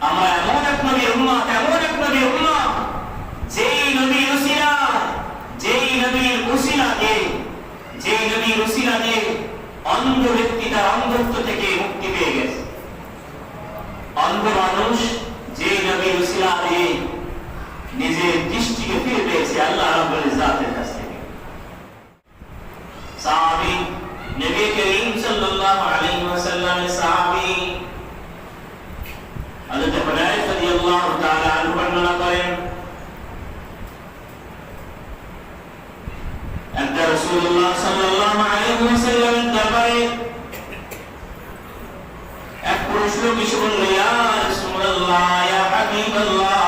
আমরা এমন এক নবীর উম্মত, এমন এক নবীর উম্মত, যেই নবীর উসিলাতে অন্ধ ব্যক্তি তার অন্ধত্ব থেকে মুক্তি পেয়ে গেছে। অন্ধ মানুষ যে নবীর উসিলাতে নিজের দৃষ্টিকে ফিরে পেয়েছে আল্লাহ রাব্বুল ইজ্জাতের কাছ থেকে। সাহাবী নবী করিম সাল্লাল্লাহু আলাইহি ওয়াসাল্লামের সাহাবী হযরত হুনায়ফা রাদিয়াল্লাহু তাআলা আনহু বর্ণনা করেন, একদা রাসূলুল্লাহ সাল্লাল্লাহু আলাইহি ওয়াসাল্লামের দরবারে এক পুরুষ লোক এসে বলল, ইয়া রাসূলুল্লাহ, ইয়া হাবিবাল্লাহ।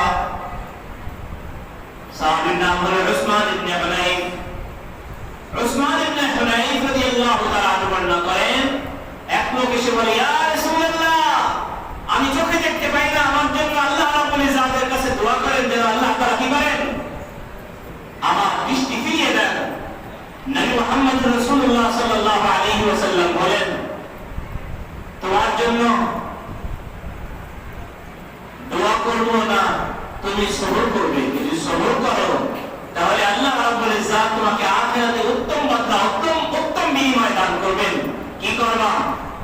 সাহাবীর নাম হলো উসমান ইবনে হুনাইফ। উসমান ইবনে হুনাইফ রাদিয়াল্লাহু তাআলা আনহু বর্ণনা করেন, এক লোক এসে বলে, ইয়া রাসূলুল্লাহ, আমি চোখে দেখতে পাই না, আমার জন্য আল্লাহ রাব্বুল ইজ্জাতের কাছে দোয়া করেন যেন আল্লাহ তাআলা কি করেন, আমার দৃষ্টি ফিরিয়ে দেন। নবী মুহাম্মদ রাসূলুল্লাহ সাল্লাল্লাহু আলাইহি ওয়াসাল্লাম বলেন, তোমার জন্য দোয়া করব না, তুমি সবর করবে। যদি সবর করো তাহলে আল্লাহ রাব্বুল ইজ্জাত তোমাকে আখিরাতে উত্তম বদলা, উত্তম বিনিময় দান করবেন। কি করবা?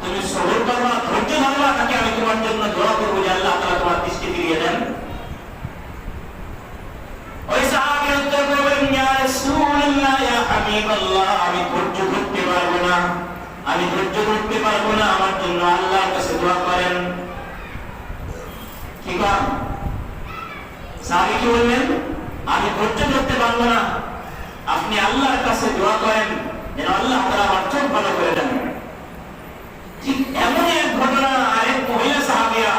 তুমি সবর করবা, ধৈর্য ধরবা, তাকে আমি তোমার জন্য দোয়া করব যে আল্লাহ তাআলা তোমার দৃষ্টি ফিরিয়ে দেন। ওই সাহাবী উত্তর করলেন, ইয়া রাসূলুল্লাহ, ইয়া হাবিবাল্লাহ, আমি ধৈর্য ধরতে পারবো না, আমি ধৈর্য ধরতে পারবো না, আমার জন্য আল্লাহর কাছে দোয়া করেন। কি কর? সাহাবী কি বললেন? আমি ধৈর্য ধরতে পারবো না, আপনি আল্লাহর কাছে দোয়া করেন যেন আল্লাহ তাআলা আমার চোখ ভালো করে দেন। ঠিক এমন এক ঘটনা আরেক মহিলা সাহাবিয়া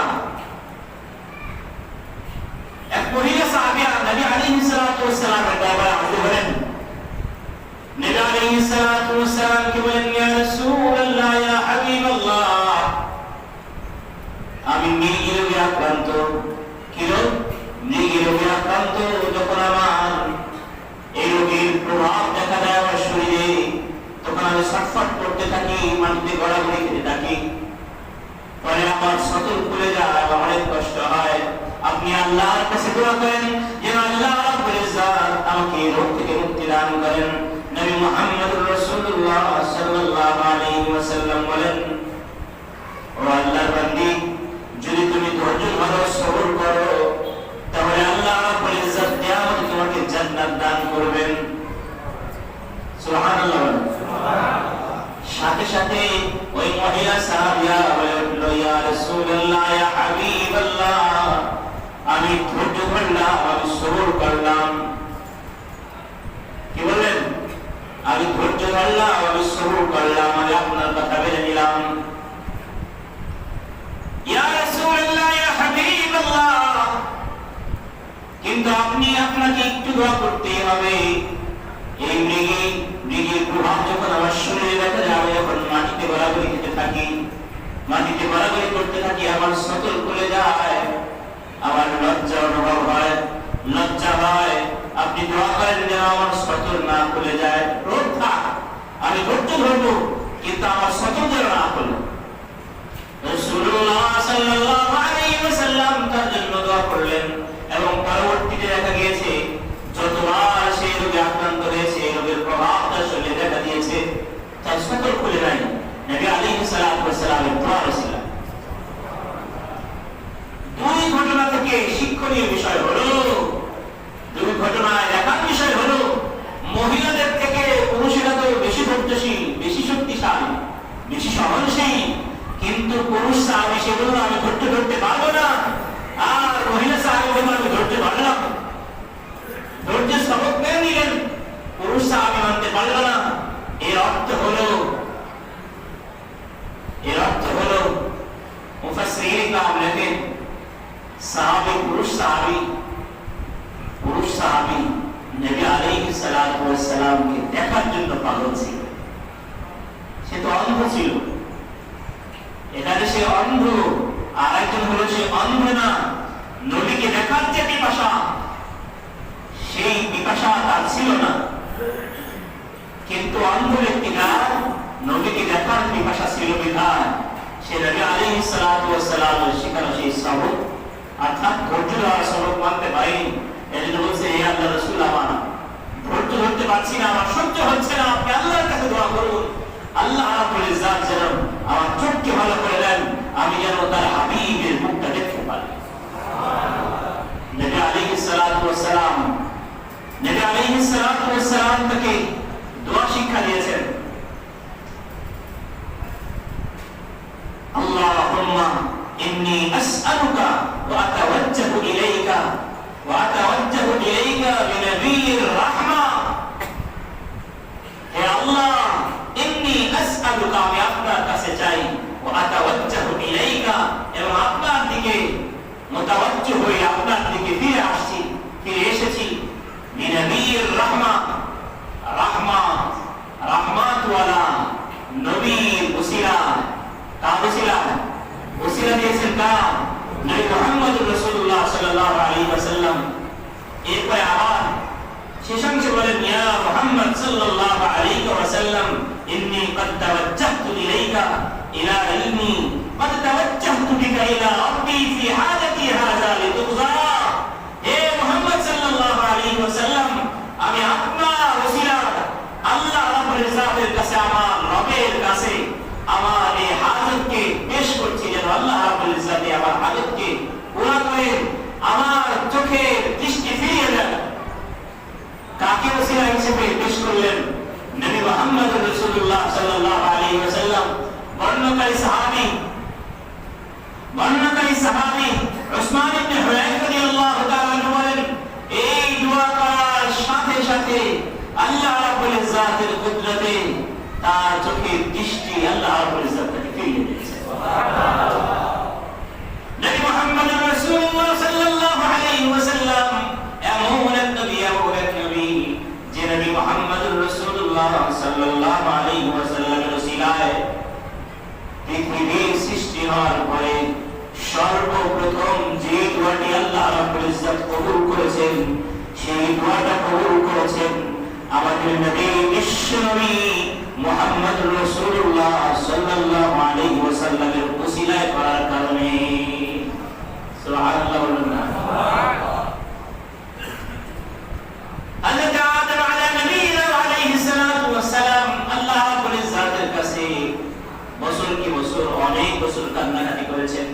নবী আলাইহিস সালাতু ওয়াস সালামের দরবারে হাজির হলেন। নবী আলাইহিস সালাতু ওয়াস সালাম কি বলেন, ইয়া রাসূলুল্লাহ, ইয়া হাবিবাল্লাহ, আমি মৃগী রোগে আক্রান্ত। কি রোগ? মৃগী রোগে আক্রান্ত। যখন আমার এই রোগের প্রভাব দেখা দেয় আমার শরীরে, তখন আমি ছটফট করতে থাকি, মাটিতে গড়াগড়ি খেতে থাকি, পরে আমার সতর খুলে যায়, আমার অনেক কষ্ট হয়। আপনি আল্লাহর কাছে দোয়া করেন যেন আল্লাহ রাব্বুল ইজ্জাত আমাকে এই রোগ থেকে মুক্তি দান করেন। নবী মুহাম্মদুর রাসূলুল্লাহ সাল্লাল্লাহু আলাইহি ওয়াসাল্লাম বলেন, ও আল্লাহর বান্দী, যদি তুমি ধৈর্য ধরো, সবর করো, তাহলে আল্লাহ রাব্বুল ইজ্জাত কিয়ামতে তোমাকে জান্নাত দান করবেন। সুবহানাল্লাহ। সাথে সাথে ওই মহিলা সাহাবিয়া বলল, ইয়া রাসূলুল্লাহ, ইয়া হাবিবাল্লাহ, আমি ধৈর্য ধরলাম, আমি সবর করলাম। কি বললেন? আমি ধৈর্য ধরলাম, আমি সবর করলাম, আমি আপনার কথা মেনে নিলাম। ইয়া রাসূলুল্লাহ, ইয়া হাবিবাল্লাহ, কিন্তু আপনাকে একটু দোয়া করতে হবে। এই মৃগীর প্রভাব যখন আমার শরীরে দেখা যায়, আমি যখন মাটিতে গড়াগড়ি খেতে থাকি, মাটিতে গড়াগড়ি করতে থাকি, আমার সতর খুলে যায়, আমার লজ্জা অনুভব হয়, লজ্জা হয়। আপনি দোয়া করেন যেন আমার সতর না খুলে যায়। রোগ থাক, আমি ধৈর্য ধরবো, কিন্তু আমার সতর যেন না খুলে। রাসূলুল্লাহ সাল্লাল্লাহু আলাইহি ওয়াসাল্লাম তার জন্য দোয়া করলেন, এবং পরবর্তীতে দেখা গিয়েছে যতবার সেই রোগে আক্রান্ত হয়েছে, এই রোগের প্রভাব তার শরীরে দেখা দিয়েছে, তার সতর খুলে নাই। নবী আলাইহিস সালাতু ওয়াস সালামের দোয়া ছিল। দুই ঘটনা থেকে শিক্ষণীয় বিষয় হলো, দুই ঘটনায় দেখার বিষয় হলো, মহিলাদের থেকে পুরুষেরা তো বেশি ধৈর্যশীল, বেশি শক্তিশালী, বেশি সহনশীল, কিন্তু পুরুষ সাহাবী সে বলল, আমি ধৈর্য ধরতে পারবো না, আর মহিলা সাহাবী বলল, আমি ধৈর্য ধরলাম। ধৈর্যের সবক পেয়ে নিলেন, পুরুষ সাহাবী মানতে পারল না। এর অর্থ হলো মুফাসসিরিন কাম লেখেন, সাহাবী পুরুষ সাহাবী নবী আলাইহিস সালাতু ওয়াস সালামকে দেখার জন্য পাগল ছিল। সে তো অন্ধ ছিল, এখানে সে অন্ধ, আর একজন হলো সে অন্ধ না, নবীকে দেখার যে পিপাসা, সেই পিপাসা তার ছিল না। কিন্তু অন্ধ ব্যক্তিরা নবীকে দেখার পিপাসা ছিল বিধান সে নবী আলাইহিস সালাতু ওয়াস সালামের শেখানো সেই সবক পারেন। এজন্য বলছে হে আল্লাহর রাসূল আমার ধৈর্য ধরতে পারছি না, আমার সহ্য হচ্ছে না, আপনি আল্লাহর কাছে দোয়া করুন আল্লাহ রাব্বুল ইজ্জত যেন আমার চোখকে ভালো করে দেন, আমি যেন তার হাবিবের মুখটা দেখতে পারি। নবী আলাইহিস সালাতু ওয়াস সালাম তাকে দোয়া শিক্ষা দিয়েছেন। আল্লাহুম্মা ইন্নী আসআলুকা ওয়া আতাওয়াজ্জাহু ইলাইকা বিনবিয়্যির রাহমা। হে আল্লাহ, ইন্নী আসআলুকা, আমি আপনার কাছে চাই, ওয়া আতাওয়াজ্জাহু ইলাইকা, এবং আপনার দিকে মুতাওয়াজ্জিহ হয়ে আপনার দিকে ফিরে এসেছি বিনবিয়্যির রাহমা, রাহমাতওয়ালা নবীর ওসিলা। কার ওসিলা দিয়েছেন কার? নবী মুহাম্মদুর রাসূলুল্লাহ সাল্লাল্লাহু আলাইহি ওয়াসাল্লাম। এরপরে আবার শেষাংশে বলেন ইয়া মুহাম্মদ সাল্লাল্লাহু আলাইহি ওয়াসাল্লাম ইন্নী ক্বাদ তাওয়াজ্জাহতু ইলাইকা ইলা ইলমি ক্বাদ তাওয়াজ্জাহতু বিকা ইলা রাব্বি ফি হাজাতি হাযা লিতুযা। হে মুহাম্মদ সাল্লাল্লাহু আলাইহি ওয়াসাল্লাম, আমি আপনার ওসিলা আল্লাহ রাব্বুল ইজ্জতের কাছে, আমার রবের কাছে আমার এই হাজতকে পেশ করছি, যেন আল্লাহ রাব্বুল ইজ্জত আমার হাজতকে পুরা করে আমার চোখের দৃষ্টি ফিরিয়ে দেন। কাকে ওসিলা হিসেবে পেশ করলেন? নবী মুহাম্মদ রাসূলুল্লাহ সাল্লাল্লাহু আলাইহি ওয়াসাল্লাম। বর্ণনাকারী সাহাবী উসমান ইবনে হুযায়ফা রাদিয়াল্লাহু তাআলা আনহু বলেন, এই দোয়া করার সাথে সাথে আল্লাহ রাব্বুল ইজ্জতের কুদরতে তার চোখের দৃষ্টি আল্লাহ রাব্বুল ইজ্জত তাকে ফিরিয়ে দিয়েছে। সুবহানাল্লাহ। নবী মুহাম্মদ রাসূলুল্লাহ সাল্লাল্লাহু আলাইহি ওয়াসাল্লাম এমন এক নবী যে নবী মুহাম্মদ রাসূলুল্লাহ সাল্লাল্লাহু আলাইহি ওয়াসাল্লামের ওসিলায় পৃথিবীর সৃষ্টি হওয়ার পরে সর্বপ্রথম যে দোয়াটি আল্লাহ রাব্বুল ইজ্জত কবুল করেছেন, সেই দোয়াটা কবুল করেছেন আমাদের নবী বিশ্বনবী মুহাম্মদ রাসূলুল্লাহ সাল্লাল্লাহু আলাইহি ওয়াসাল্লামের ওসিলায় করার কারণে। সুবহানাল্লাহ। সুবহানাল্লাহ। হযরত আদম আলাইহিস সালাতু ওয়াস সালাম আল্লাহ রাব্বুল ইজ্জতের কাছে বছর কি বছর, অনেক বছর কান্নাকাটি করেছেন।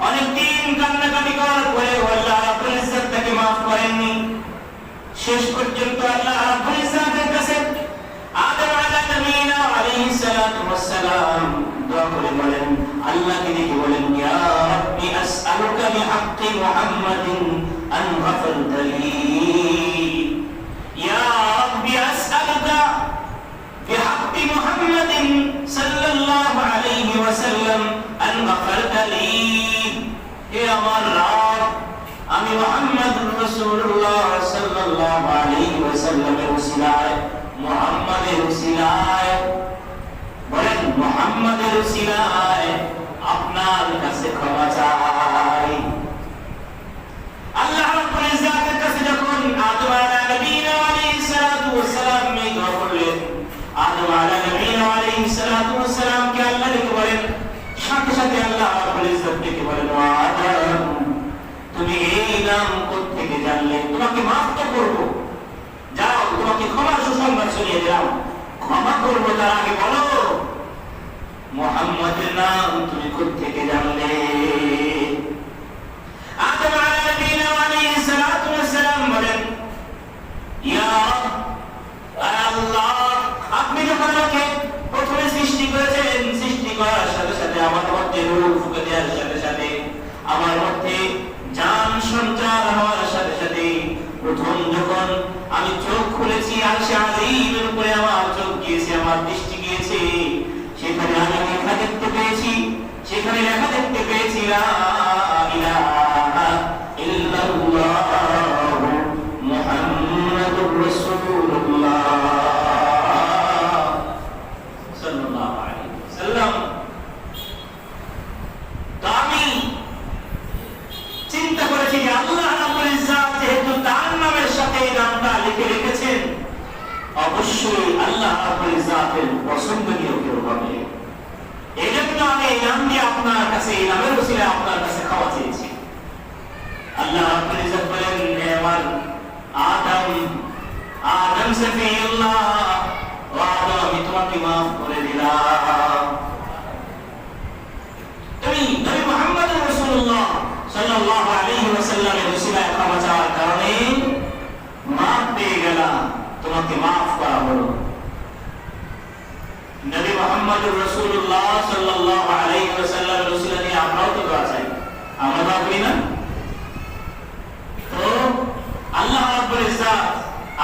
অনেক দিন কান্নাকাটি করার পরে আল্লাহ রাব্বুল ইজ্জত তাকে maaf করেননি। শেষ পর্যন্ত আল্লাহ রাব্বুল ইজ্জতের কাছে আদম আলাইহিস সালাতু ওয়াস সালাম দোয়া করে বলেন, আল্লাহকে ডেকে বলেন, ইয়া রাব্বি আসআলুকা বিহাক্কি মুহাম্মাদিন আন গফরতা লি। ইয়া রাব্বি আসআলুকা বিহাক্কি মুহাম্মাদিন সাল্লাল্লাহু আলাইহি ওয়াসাল্লাম আন গফরতা লি। হে আমার রব, আমি মুহাম্মদ রাসূলুল্লাহ সাল্লাল্লাহু আলাইহি ওয়াসাল্লামের ওসিলায়, মুহাম্মাদের ওসিলায়, বলেন মুহাম্মাদের ওসিলায় আপনার কাছে ক্ষমা চাই। আল্লাহ রাব্বুল ইজ্জতের কাছে যখন আদম আলাইহিস সালাতু ওয়াস সালাম এই দোয়া করলেন, আদম আলাইহিস সালাতু ওয়াস সালামকে আল্লাহ ডেকে বলেন, সাথে সাথে আল্লাহ রাব্বুল ইজ্জত ডেকে বলেন, ও আদম, তুমি এই নাম কোত্থেকে জানলে? তোমাকে মাফ তো করব, যাও তোমাকে ক্ষমার সুসংবাদ শুনিয়ে দিলাম, ক্ষমা করব, তার আগে বলো মুহাম্মদের নাম তুমি কোত্থেকে জানলে? আদম আলাইহিস সালাতু ওয়াস সালাম বলেন, ইয়া আল্লাহ, আপনি যখন আমাকে প্রথমে সৃষ্টি করেছেন, সৃষ্টি করার সাথে সাথে আমার মধ্যে রূহ ফুঁকে দেওয়ার সাথে সাথে, আমার মধ্যে জান সঞ্চার হওয়ার সাথে সাথে, প্রথম যখন আমি চোখ খুলেছি আরশে আজিমের উপরে আমার চোখ গিয়েছে, আমার দৃষ্টি গিয়েছে, সেখানে আমি লেখা দেখতে পেয়েছি, সেখানে লেখা দেখতে পেয়েছি লা ইলাহা ইল্লাল্লাহ মুহাম্মাদুর রাসূলুল্লাহ সাল্লাল্লাহু আলাইহি ওয়াসাল্লাম। তো আমি চিন্তা করেছি যে আল্লাহ রাব্বুল ইজ্জত যেহেতু তার নামের সাথে এই নামটা লিখে রেখেছেন, অবশ্যই আল্লাহ রাব্বুল ইজ্জতের পছন্দনীয় কেউ হবে। এজন্য আমি এই নাম দিয়ে আপনার কাছে, এই নামের ওসিলায় আপনার কাছে ক্ষমা চেয়েছি। আল্লাহ রাব্বুল ইজ্জত বলেন, হে আমাদেরকে মাফ করা হলো। নবী মুহাম্মদুর রাসূলুল্লাহ সাল্লাল্লাহু আলাইহি ওয়াসাল্লামের উসিলা নিয়ে আমরাও তো দোয়া চাই, আমরা দোয়া করি না? তো আল্লাহ রাব্বুল ইজ্জাত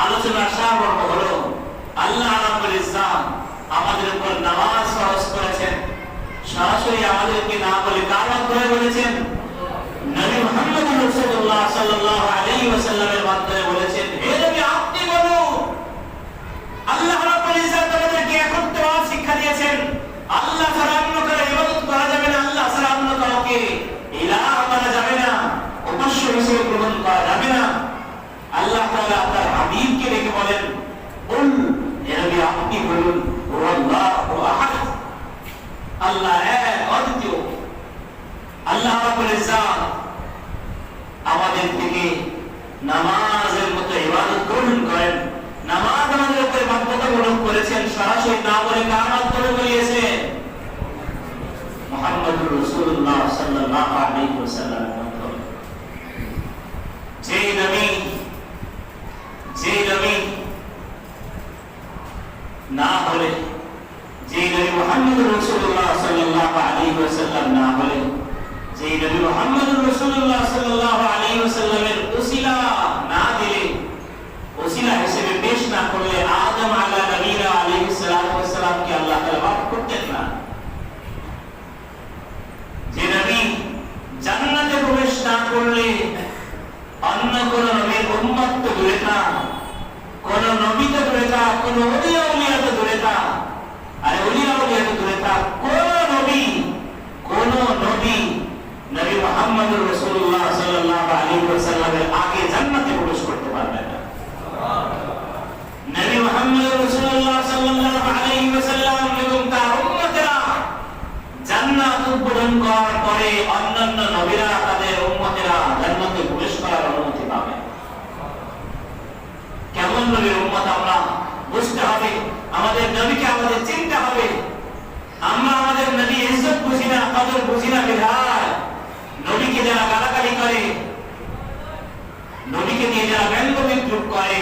আলোচনার সারমর্ম হলো আল্লাহ রাব্বুল ইজ্জাত আমাদের উপর নামাজ ফরজ করেছেন। সরাসরি আমাদেরকে না বলে কার মাধ্যমে বলেছেন? নবী মুহাম্মদুর রাসূলুল্লাহ সাল্লাল্লাহু আলাইহি ওয়াসাল্লামের মাধ্যমে বলেছেন, হে নবী আপনি বলুন। আল্লাহ রাব্বুল ইজ্জাত আমাদেরকে একত্ববাদ শিক্ষা দিয়েছেন। আল্লাহ ছাড়া অন্য কারো ইবাদত করা যাবে না, আল্লাহ ছাড়া অন্য কাউকে ইলাহ মানা যাবে না, উপাস্য হিসেবে গ্রহণ করা যাবে না। আল্লাহ তাআলা তার হাবিবকে ডেকে বলেন, বল হে নবী আপনি বলুন আল্লাহু আহাদ, আল্লাহ এক অদ্বিতীয়। আল্লাহ রাব্বুল ইজ্জাত আমাদের থেকে নামাজের মতো ইবাদত গ্রহণ করেন। নামাজ আমাদের উপর বাধ্যতামূলক করেছেন, সরাসরি না বলে কার মাধ্যমে বলিয়েছেন? মুহাম্মদুর রাসূলুল্লাহ সাল্লাল্লাহু আলাইহি ওয়াসাল্লামের মাধ্যমে। যে নবী না বলে, যে নবী মুহাম্মদুর রাসূলুল্লাহ সাল্লাল্লাহু আলাইহি ওয়াসাল্লাম না বলে, যে নবী মুহাম্মদুর রাসূলুল্লাহ সাল্লাল্লাহু আলাইহি ওয়াসাল্লামের উসিলা না দিলে, উসিলা হিসেবে পেশ না করলে আদম আলা নবীনা আলাইহিস সালাতু ওয়াস সালাম কে আল্লাহ তাআলা মাফ করতেন না। যে নবী জান্নাতে প্রবেশ না করলে অন্য কোন নবীর উম্মত তো দূরে থাক, কোন নবী তো দূরে থাক, কোন ওলিয়া তো দূরে থাক, আর ওলিয়া তো দূরে থাক, কোন নবী নবী মুহাম্মদুর রাসূলুল্লাহ সাল্লাল্লাহু আলাইহি ওয়াসাল্লামের আগে জান্নাতে প্রবেশ করতে পারবে না। নবী মুহাম্মদুর রাসূলুল্লাহ সাল্লাল্লাহু আলাইহি ওয়াসাল্লাম এবং তার উম্মতেরা জান্নাত উদ্বোধন করার পরে অন্যান্য নবীরা তাদের উম্মতেরা জান্নাতে প্রবেশ করার অনুমতি পাবে। কেমন নবীর উম্মত আমরা বুঝতে হবে, আমাদের নবীকে আমাদের চিনতে হবে। আমরা আমাদের নবী ইজ্জত বুঝি না, কদর বুঝি না বিধায় নবীকে যারা গালাগালি করে, নবীকে নিয়ে যারা ব্যঙ্গ বিদ্রুপ করে,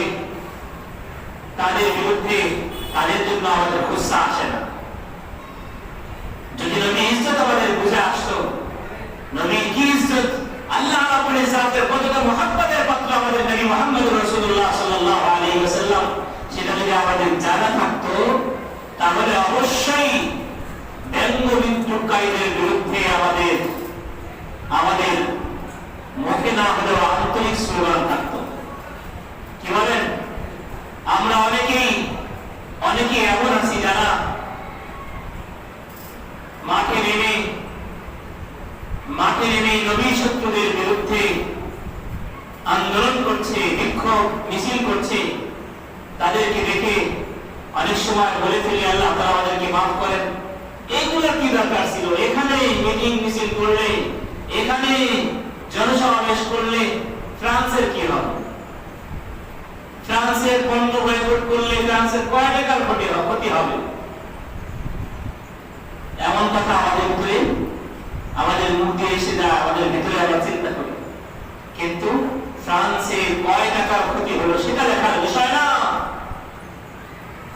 তাদের বিরুদ্ধে তাদের জন্য আমাদের গুসা আসে না। যদি নবী ইজ্জত আমাদের বুঝে আসতো, নবী কি ইজ্জত, আল্লাহ রাব্বুল ইজ্জাতের কতটা মুহাব্বতের পাত্র আমাদের নবী মুহাম্মদুর রাসূলুল্লাহ সাল্লাল্লাহু আলাইহি ওয়াসাল্লাম, সেটা যদি আমাদের জানা থাকতো, তাহলে অবশ্যই ব্যঙ্গ বিদ্রুপকারীদের বিরুদ্ধে আমাদের মুখে না হলেও আন্তরিক স্লোগান থাকতো। কি বলেন? আমরা অনেকেই এমন আছি যারা মাঠে নেমে নবী শত্রুদের বিরুদ্ধে আন্দোলন করছে, বিক্ষোভ মিছিল করছে। তাদেরকে দেখে অনেক সময় বলে ফেলি আল্লাহ তাআলা আমাদেরকে মাফ করেন, এইগুলোর কি দরকার ছিল? এখানে মিটিং মিছিল করলে, এখানে জনসমাবেশ করলে ফ্রান্সের কি হবে? ফ্রান্সের পণ্য বয়কট করলে ফ্রান্সের কয় টাকার ক্ষতি হবে? এমন কথা আমাদের ভিতরে, আমাদের মুখ দিয়ে এসে যায়, আমাদের ভিতরে আমরা চিন্তা করি। কিন্তু ফ্রান্সের কয় টাকার ক্ষতি হলো সেটা দেখার বিষয় না।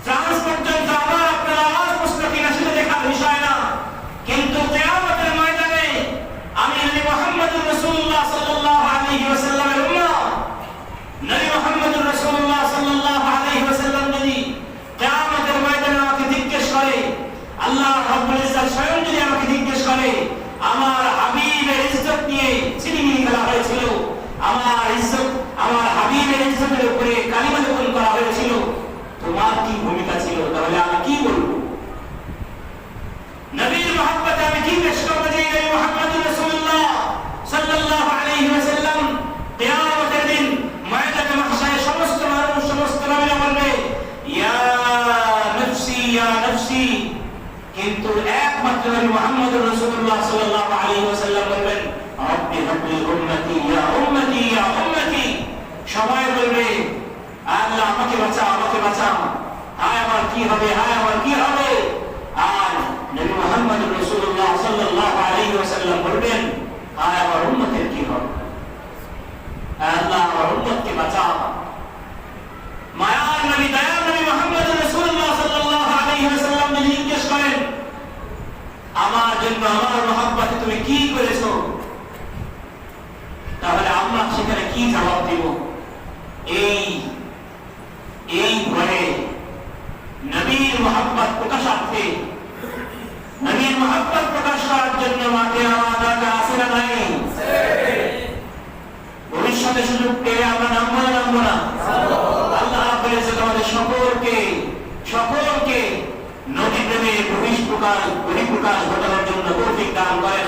ফ্রান্স পর্যন্ত আমার আপনার আওয়াজ প্রশ্ন কিনা সেটা দেখার বিষয় না। কিন্তু কিয়ামতের ময়দানে আমি নবী মুহাম্মদুর রাসূলুল্লাহ সাল্লাল্লাহু আলাইহি ওয়াসাল্লামের উম্মত, নবী মুহাম্মদুর রাসূলুল্লাহ সাল্লাল্লাহু আলাইহি ওয়াসাল্লাম যদি কিয়ামতের ময়দানে আমাকে জিজ্ঞেস করে, আল্লাহ রাব্বুল ইজ্জাত স্বয়ং যদি আমাকে জিজ্ঞেস করে, আমার হাবিবের ইজ্জত নিয়ে ছিনিমিনি খেলা হয়েছিল, আমার হাবিবের ইজ্জতের উপরে কালিমা যখন করা হয়েছিল, তোমার কি ভূমিকা ছিল? তাহলে আমি কি বলবো? নবীর মহব্বতে আমি কি পেশ করব? যে নবী মুহাম্মদুর রাসূলুল্লাহ সাল্লাল্লাহু আলাইহি ওয়াসাল্লাম কিয়ামতের দিন ময়দানে মাহশারে সমস্ত মানুষ, সমস্ত নবীরা বলবে ইয়া নফসি, কিন্তু একমাত্র নবী মুহাম্মদুর রাসূলুল্লাহ সাল্লাল্লাহু আলাইহি ওয়াসাল্লাম বলবেন রব্বি হাবলি উম্মতি ইয়া উম্মতি ইয়া উম্মতি। সবাই বলবে আল্লাহ আমাকে বাঁচাও, আমাকে বাঁচাও, হায় আমার কি হবে, হায় আমার কি হবে? আর নবী মুহাম্মদুর রাসূলুল্লাহ সাল্লাল্লাহু আলাইহি ওয়াসাল্লাম বলবেন হায় আমার উম্মতের কি হবে? আল্লাহ আমার উম্মতকে বাঁচাও। মায়ার নবী, দয়ার কি জবাব দিব? এই এই ভয়ে নবীর মহব্বত প্রকাশার্থে, নবীর মহব্বত প্রকাশ করার জন্য মাঠে আমার দরকার আছে না নাই? ভবিষ্যতে সুযোগ পেয়ে আমরা নামবো না নামবো না? আল্লাহ বলেছে তোমাদের সকলকে নবী প্রেমে বহিঃপ্রকাশ ঘটানোর জন্য তৌফিক দান করেন।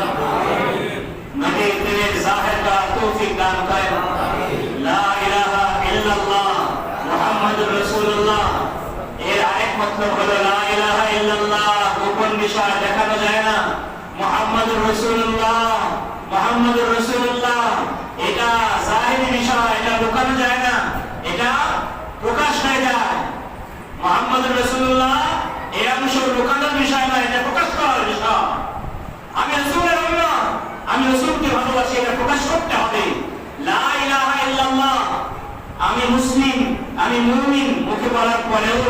নবী প্রেমের জাহির করার তৌফিক দান করেন। লা ইলাহা ইল্লাল্লাহ মুহাম্মাদুর রাসূলুল্লাহ এর আরেক মতলব হলো লা ইলাহা ইল্লাল্লাহ গোপন বিষয় দেখানো যায় না। মুহাম্মাদুর রাসূলুল্লাহ এটা জাহিরি বিষয়, এটা লুকানো যায় না, এটা প্রকাশ হয়ে যায়। মুহাম্মাদুর রাসূলুল্লাহ এই অংশ লুকানোর বিষয় না, এটা প্রকাশ করার বিষয়। আমি রাসূলের উম্মত, আমি রাসূলকে ভালোবাসি, এটা প্রকাশ করতে হবে। লা ইলাহা ইল্লাল্লাহ আমি মুসলিম, আমি মুমিন মুখে বলার পরেও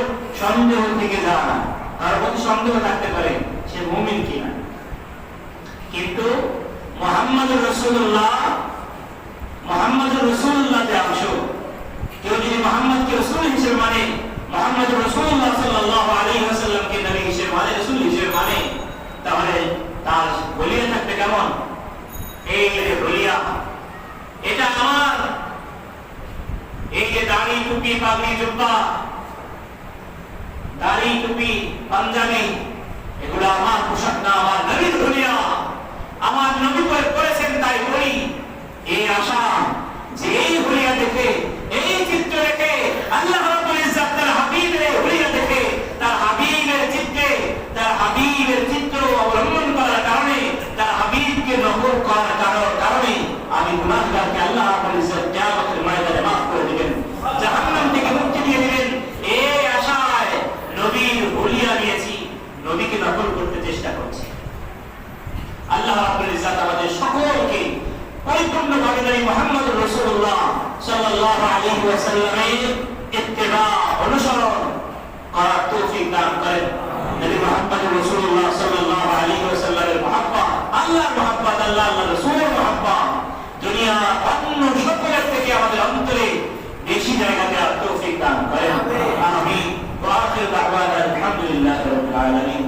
সন্দেহ থেকে যায়, তার প্রতি সন্দেহ থাকতে পারে সে মুমিন কিনা। কিন্তু মুহাম্মাদুর রাসূলুল্লাহ যে অংশ, কেউ যদি মুহাম্মদকে রাসূল হিসেবে মানে, মুহাম্মাদুর রাসূলুল্লাহ সাল্লাল্লাহু আলাইহি ওয়াসাল্লামকে নবী হিসেবে মানে, রাসূল হিসেবে মানে, তাহলে তার বলিয়া থাকবে কেমন? এই যে বলিয়া, এটা আমার, এই যে দাড়ি টুপি পাগড়ি জুব্বা, দাড়ি টুপি পাঞ্জাবি, এগুলো আমার পোশাক না, আমার নবীর বলিয়া, আমার নবী করেছেন তাই বলি। এই আশা যে এই হুলিয়া দেখে, এই চিত্র দেখে আল্লাহ রাব্বুল ইজ্জত তার হাবিবের হুলিয়া দেখে, তার হাবিবের চিত্র অবলম্বন করার কারণে, তার হাবিবকে নকল করার কারণে আমি গুনাহগারকে আল্লাহ রাব্বুল ইজ্জত কিয়ামতের ময়দানে মাফ করে দিবেন, জাহান্নাম থেকে মুক্তি দিয়ে দিবেন। এই আশায় নবীর হুলিয়া নিয়েছি, নবীকে নকল করতে চেষ্টা করছি। আল্লাহ রাব্বুল ইজ্জত আমাদের সকলকে পরিপূর্ণভাবে নবী মুহাম্মদুর রাসূলুল্লাহ সাল্লাল্লাহু আলাইহি ওয়াসাল্লামের ইত্তিবা অনুসরণ করার তৌফিক দান করেন। নবী মুহাম্মদুর রাসূলুল্লাহ সাল্লাল্লাহু আলাইহি ওয়াসাল্লামের মহব্বত, আল্লাহর মহব্বত, আল্লাহর রাসূলের মহব্বত দুনিয়া অন্য সকলের থেকে আমাদের অন্তরে বেশি জায়গা দেওয়ার তৌফিক দান করেন। আমিন। ওয়া আখিরু দাওয়ানা আলহামদুলিল্লাহি রাব্বিল আলামিন।